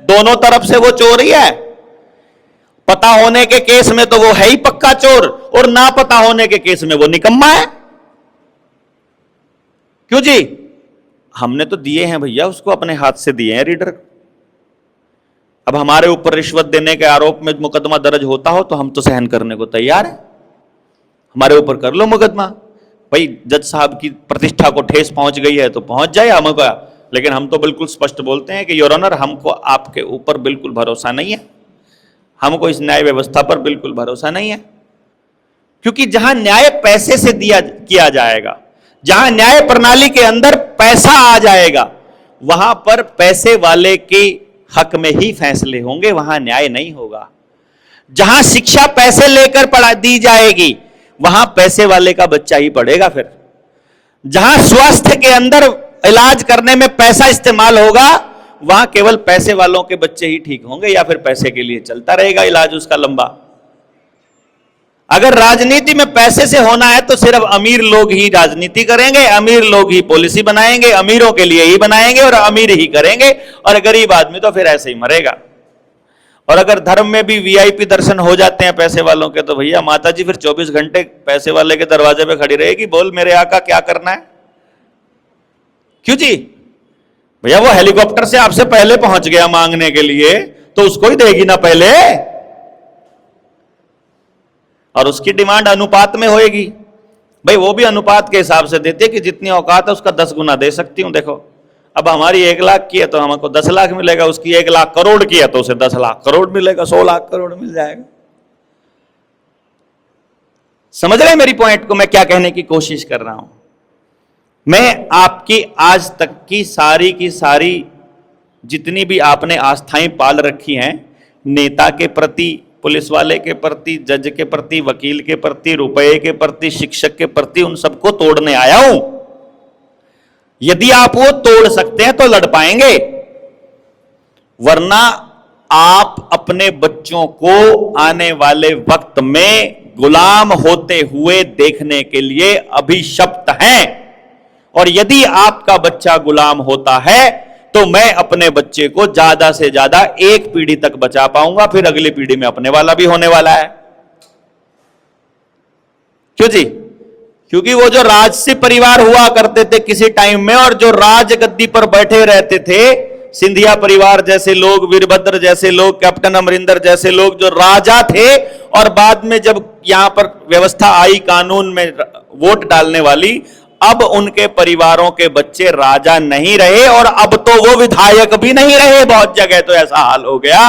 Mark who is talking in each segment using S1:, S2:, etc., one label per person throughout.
S1: दोनों तरफ से वो चोर ही है। पता होने के केस में तो वो है ही पक्का चोर, और ना पता होने के केस में वो निकम्मा है। क्यों जी? हमने तो दिए हैं भैया, उसको अपने हाथ से दिए हैं रीडर। अब हमारे ऊपर रिश्वत देने के आरोप में मुकदमा दर्ज होता हो तो हम तो सहन करने को तैयार है। हमारे ऊपर कर लो मुकदमा भाई, जज साहब की प्रतिष्ठा को ठेस पहुंच गई है तो पहुंच जाए हमको। लेकिन हम तो बिल्कुल स्पष्ट बोलते हैं कि योर ऑनर, हमको आपके ऊपर बिल्कुल भरोसा नहीं है, हमको इस न्याय व्यवस्था पर बिल्कुल भरोसा नहीं है। क्योंकि जहां न्याय पैसे से किया जाएगा, जहां न्याय प्रणाली के अंदर पैसा आ जाएगा, वहां पर पैसे वाले के हक में ही फैसले होंगे, वहां न्याय नहीं होगा। जहां शिक्षा पैसे लेकर पढ़ा दी जाएगी, वहां पैसे वाले का बच्चा ही पढ़ेगा। फिर जहां स्वास्थ्य के अंदर इलाज करने में पैसा इस्तेमाल होगा, वहां केवल पैसे वालों के बच्चे ही ठीक होंगे, या फिर पैसे के लिए चलता रहेगा इलाज उसका लंबा। अगर राजनीति में पैसे से होना है तो सिर्फ अमीर लोग ही राजनीति करेंगे, अमीर लोग ही पॉलिसी बनाएंगे, अमीरों के लिए ही बनाएंगे और अमीर ही करेंगे, और गरीब आदमी तो फिर ऐसे ही मरेगा। और अगर धर्म में भी वीआईपी दर्शन हो जाते हैं पैसे वालों के, तो भैया माता जी फिर 24 घंटे पैसे वाले के दरवाजे पे खड़ी रहेगी, बोल मेरे आका क्या करना है। क्यों जी? भैया वो हेलीकॉप्टर से आपसे पहले पहुंच गया मांगने के लिए, तो उसको ही देगी ना पहले, और उसकी डिमांड अनुपात में होएगी। भाई वो भी अनुपात के हिसाब से देती है कि जितनी औकात है उसका 10 गुना दे सकती हूं। देखो अब हमारी 1 लाख की है तो हमको 10 लाख मिलेगा, उसकी 1 लाख करोड़ की है तो उसे 10 लाख करोड़ मिलेगा, 100 लाख करोड़ मिल जाएगा। समझ रहे मेरी पॉइंट को, मैं क्या कहने की कोशिश कर रहा हूं? मैं आपकी आज तक की सारी जितनी भी आपने आस्थाएं पाल रखी हैं, नेता के प्रति, पुलिस वाले के प्रति, जज के प्रति, वकील के प्रति, रुपए के प्रति, शिक्षक के प्रति, उन सबको तोड़ने आया हूं। यदि आप वो तोड़ सकते हैं तो लड़ पाएंगे, वरना आप अपने बच्चों को आने वाले वक्त में गुलाम होते हुए देखने के लिए अभिशप्त हैं। और यदि आपका बच्चा गुलाम होता है तो मैं अपने बच्चे को ज्यादा से ज्यादा 1 पीढ़ी तक बचा पाऊंगा, फिर अगली पीढ़ी में अपने वाला भी होने वाला है। क्यों जी? क्योंकि वो जो राजसी परिवार हुआ करते थे किसी टाइम में, और जो राज गद्दी पर बैठे रहते थे, सिंधिया परिवार जैसे लोग, वीरभद्र जैसे लोग, कैप्टन अमरिंदर जैसे लोग, जो राजा थे, और बाद में जब यहां पर व्यवस्था आई कानून में वोट डालने वाली, अब उनके परिवारों के बच्चे राजा नहीं रहे, और अब तो वो विधायक भी नहीं रहे। बहुत जगह तो ऐसा हाल हो गया,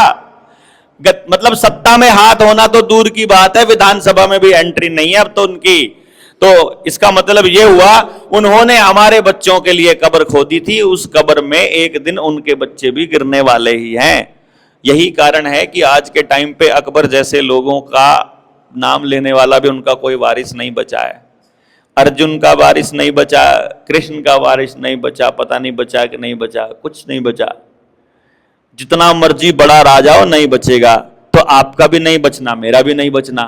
S1: मतलब सत्ता में हाथ होना तो दूर की बात है, विधानसभा में भी एंट्री नहीं है अब तो उनकी। तो इसका मतलब यह हुआ, उन्होंने हमारे बच्चों के लिए कब्र खोदी थी, उस कब्र में एक दिन उनके बच्चे भी गिरने वाले ही हैं। यही कारण है कि आज के टाइम पे अकबर जैसे लोगों का नाम लेने वाला भी उनका कोई वारिस नहीं बचा है। अर्जुन का वारिस नहीं बचा, कृष्ण का वारिस नहीं बचा, पता नहीं बचा कि नहीं बचा, कुछ नहीं बचा। जितना मर्जी बड़ा राजा हो नहीं बचेगा, तो आपका भी नहीं बचना, मेरा भी नहीं बचना,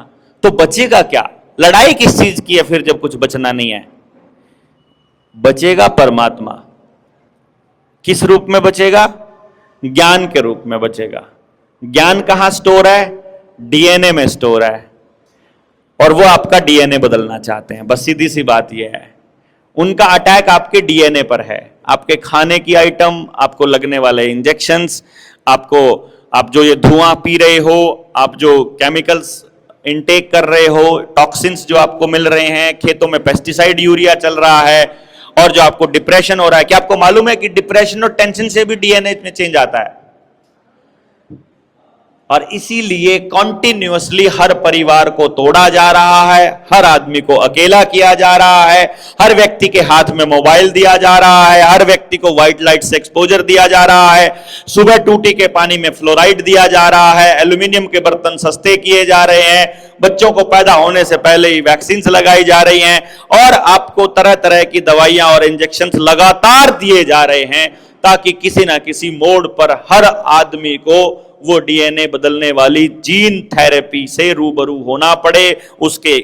S1: तो बचेगा क्या? लड़ाई किस चीज की है फिर जब कुछ बचना नहीं है? बचेगा परमात्मा। किस रूप में बचेगा? ज्ञान के रूप में बचेगा। ज्ञान कहां स्टोर है? डीएनए में स्टोर है, और वो आपका डीएनए बदलना चाहते हैं। बस सीधी सी बात यह है, उनका अटैक आपके डीएनए पर है। आपके खाने की आइटम, आपको लगने वाले इंजेक्शंस, आप जो ये धुआं पी रहे हो, आप जो केमिकल्स इनटेक कर रहे हो, टॉक्सिन्स जो आपको मिल रहे हैं, खेतों में पेस्टिसाइड यूरिया चल रहा है, और जो आपको डिप्रेशन हो रहा है। क्या आपको मालूम है कि डिप्रेशन और टेंशन से भी डीएनए में चेंज आता है? और इसीलिए कॉन्टिन्यूअसली हर परिवार को तोड़ा जा रहा है, हर आदमी को अकेला किया जा रहा है, हर व्यक्ति के हाथ में मोबाइल दिया जा रहा है, हर व्यक्ति को व्हाइट लाइट से एक्सपोजर दिया जा रहा है, सुबह टूटी के पानी में फ्लोराइड दिया जा रहा है, एल्यूमिनियम के बर्तन सस्ते किए जा रहे हैं, बच्चों को पैदा होने से पहले ही वैक्सीन लगाई जा रही हैं, और आपको तरह तरह की दवाइयां और इंजेक्शन लगातार दिए जा रहे हैं, ताकि किसी ना किसी मोड़ पर हर आदमी को वो डीएनए बदलने वाली जीन थेरेपी से रूबरू होना पड़े, उसके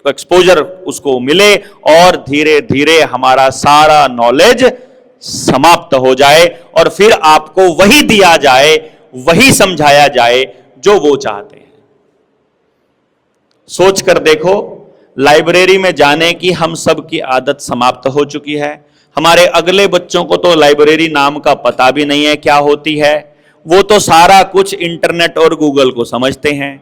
S1: एक्सपोजर उसको मिले, और धीरे धीरे हमारा सारा नॉलेज समाप्त हो जाए और फिर आपको वही दिया जाए, वही समझाया जाए जो वो चाहते हैं। सोच कर देखो, लाइब्रेरी में जाने की हम सब की आदत समाप्त हो चुकी है। हमारे अगले बच्चों को तो लाइब्रेरी नाम का पता भी नहीं है क्या होती है। वो तो सारा कुछ इंटरनेट और गूगल को समझते हैं।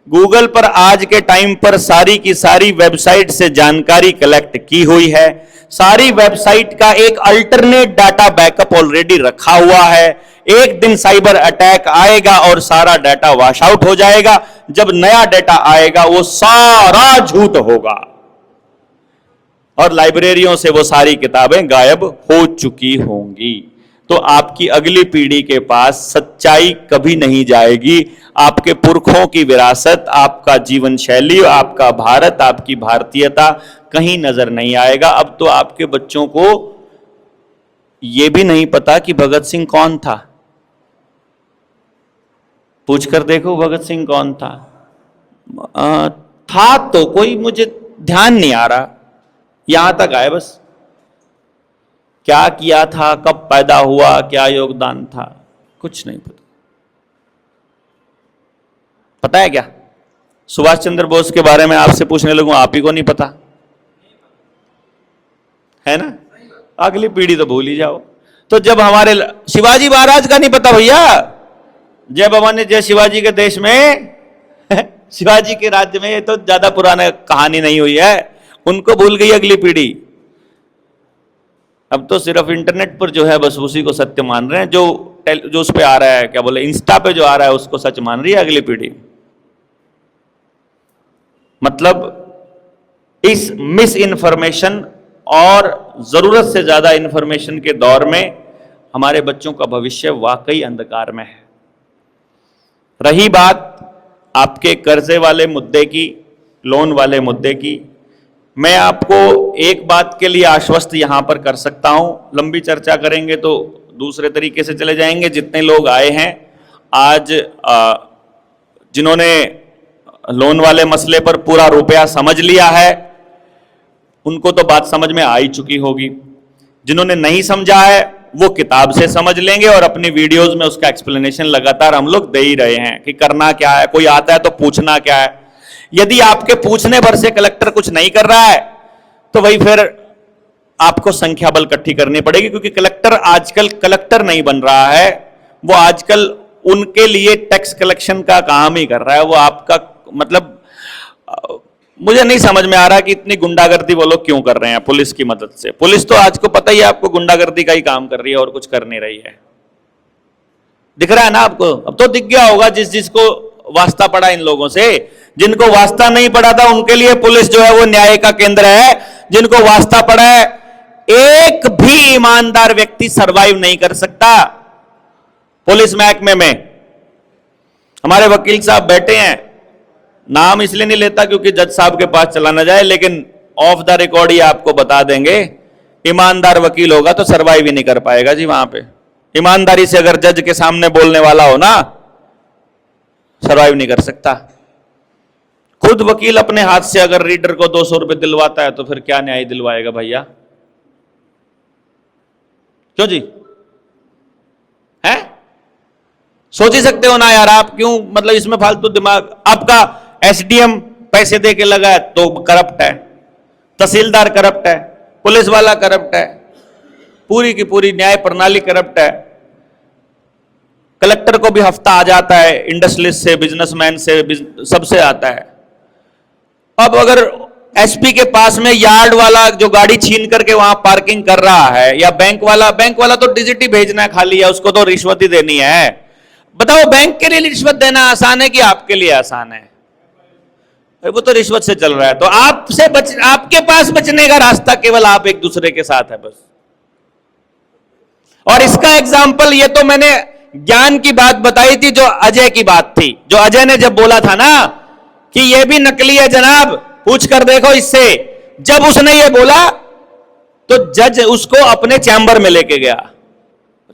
S1: गूगल पर आज के टाइम पर सारी की सारी वेबसाइट से जानकारी कलेक्ट की हुई है। सारी वेबसाइट का एक अल्टरनेट डाटा बैकअप ऑलरेडी रखा हुआ है। एक दिन साइबर अटैक आएगा और सारा डाटा वॉश आउट हो जाएगा। जब नया डाटा आएगा वो सारा झूठ होगा और लाइब्रेरियों से वो सारी किताबें गायब हो चुकी होंगी। तो आपकी अगली पीढ़ी के पास सच्चाई कभी नहीं जाएगी। आपके पुरखों की विरासत, आपका जीवन शैली, आपका भारत, आपकी भारतीयता कहीं नजर नहीं आएगा। अब तो आपके बच्चों को यह भी नहीं पता कि भगत सिंह कौन था। पूछकर देखो भगत सिंह कौन था। था तो कोई, मुझे ध्यान नहीं आ रहा, यहां तक आए बस। क्या किया था, कब पैदा हुआ, क्या योगदान था, कुछ नहीं पता। पता है क्या? सुभाष चंद्र बोस के बारे में आपसे पूछने लगूं, आप ही को नहीं पता है ना? अगली पीढ़ी तो भूल ही जाओ। तो जब हमारे शिवाजी महाराज का नहीं पता भैया, जय भवानी जय शिवाजी के देश में शिवाजी के राज्य में, ये तो ज्यादा पुराना कहानी नहीं हुई है, उनको भूल गई अगली पीढ़ी। अब तो सिर्फ इंटरनेट पर जो है बस उसी को सत्य मान रहे हैं, जो उस पे आ रहा है, क्या बोले, इंस्टा पे जो आ रहा है उसको सच मान रही है अगली पीढ़ी। मतलब इस मिस इन्फॉर्मेशन और जरूरत से ज्यादा इंफॉर्मेशन के दौर में हमारे बच्चों का भविष्य वाकई अंधकार में है। रही बात आपके कर्जे वाले मुद्दे की, लोन वाले मुद्दे की, मैं आपको एक बात के लिए आश्वस्त यहां पर कर सकता हूं। लंबी चर्चा करेंगे तो दूसरे तरीके से चले जाएंगे। जितने लोग आए हैं आज, जिन्होंने लोन वाले मसले पर पूरा रुपया समझ लिया है, उनको तो बात समझ में आ ही चुकी होगी। जिन्होंने नहीं समझा है वो किताब से समझ लेंगे और अपनी वीडियोस में उसका एक्सप्लेनेशन लगातार हम लोग दे ही रहे हैं कि करना क्या है। कोई आता है तो पूछना क्या है। यदि आपके पूछने भर से कलेक्टर कुछ नहीं कर रहा है तो वही फिर आपको संख्या बल इकट्ठी करनी पड़ेगी, क्योंकि कलेक्टर आजकल कलेक्टर नहीं बन रहा है, वो आजकल उनके लिए टैक्स कलेक्शन का काम ही कर रहा है। वो आपका मतलब मुझे नहीं समझ में आ रहा कि इतनी गुंडागर्दी वो लोग क्यों कर रहे हैं पुलिस की मदद से। पुलिस तो आज को पता ही है आपको गुंडागर्दी का ही काम कर रही है और कुछ कर नहीं रही है। दिख रहा है ना आपको? अब तो दिख गया होगा जिसको वास्ता पड़ा इन लोगों से। जिनको वास्ता नहीं पड़ा था उनके लिए पुलिस जो है वो न्याय का केंद्र है। जिनको वास्ता पड़ा है, एक भी ईमानदार व्यक्ति सरवाइव नहीं कर सकता पुलिस महकमे में। हमारे वकील साहब बैठे हैं, नाम इसलिए नहीं लेता क्योंकि जज साहब के पास चला ना जाए, लेकिन ऑफ द रिकॉर्ड ही आपको बता देंगे, ईमानदार वकील होगा तो सरवाइव ही नहीं कर पाएगा जी। वहां पे ईमानदारी से अगर जज के सामने बोलने वाला हो ना, सरवाइव नहीं कर सकता। खुद वकील अपने हाथ से अगर रीडर को 200 रुपए दिलवाता है तो फिर क्या न्याय दिलवाएगा भैया? क्यों जी? है? सोच ही सकते हो ना यार आप, क्यों मतलब इसमें फालतू दिमाग। आपका एसडीएम पैसे दे के लगा है तो करप्ट है, तहसीलदार करप्ट है, पुलिस वाला करप्ट है, पूरी की पूरी न्याय प्रणाली करप्ट है। कलेक्टर को भी हफ्ता आ जाता है, इंडस्ट्रियलिस्ट से, बिजनेसमैन से, सबसे आता है। अब अगर एसपी के पास में यार्ड वाला जो गाड़ी छीन करके वहां पार्किंग कर रहा है, या बैंक वाला तो डिजिट ही भेजना है खाली, है उसको तो रिश्वत ही देनी है। बताओ बैंक के लिए रिश्वत देना आसान है कि आपके लिए आसान है? वो तो रिश्वत से चल रहा है। तो आपके पास बचने का रास्ता केवल आप एक दूसरे के साथ है बस। और इसका एग्जाम्पल, ये तो मैंने ज्ञान की बात बताई थी, जो अजय की बात थी, जो अजय ने जब बोला था ना कि ये भी नकली है जनाब, पूछ कर देखो इससे। जब उसने ये बोला तो जज उसको अपने चैम्बर में लेके गया।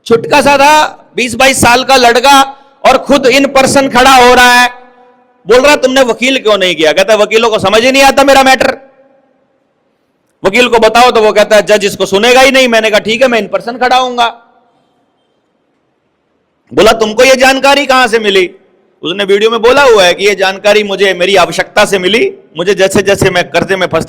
S1: छुटका सा था, 20-22 साल का लड़का, और खुद इन पर्सन खड़ा हो रहा है, बोल रहा तुमने वकील क्यों नहीं किया? कहता वकीलों को समझ ही नहीं आता मेरा मैटर। वकील को बताओ तो वो कहता है जज इसको सुनेगा ही नहीं। मैंने कहा ठीक है, मैं इन पर्सन खड़ा होऊंगा। बोला तुमको ये जानकारी कहां से मिली? उसने वीडियो में बोला हुआ है कि ये जानकारी मुझे मेरी आवश्यकता से मिली। मुझे जैसे जैसे मैं कर्जे में फंसता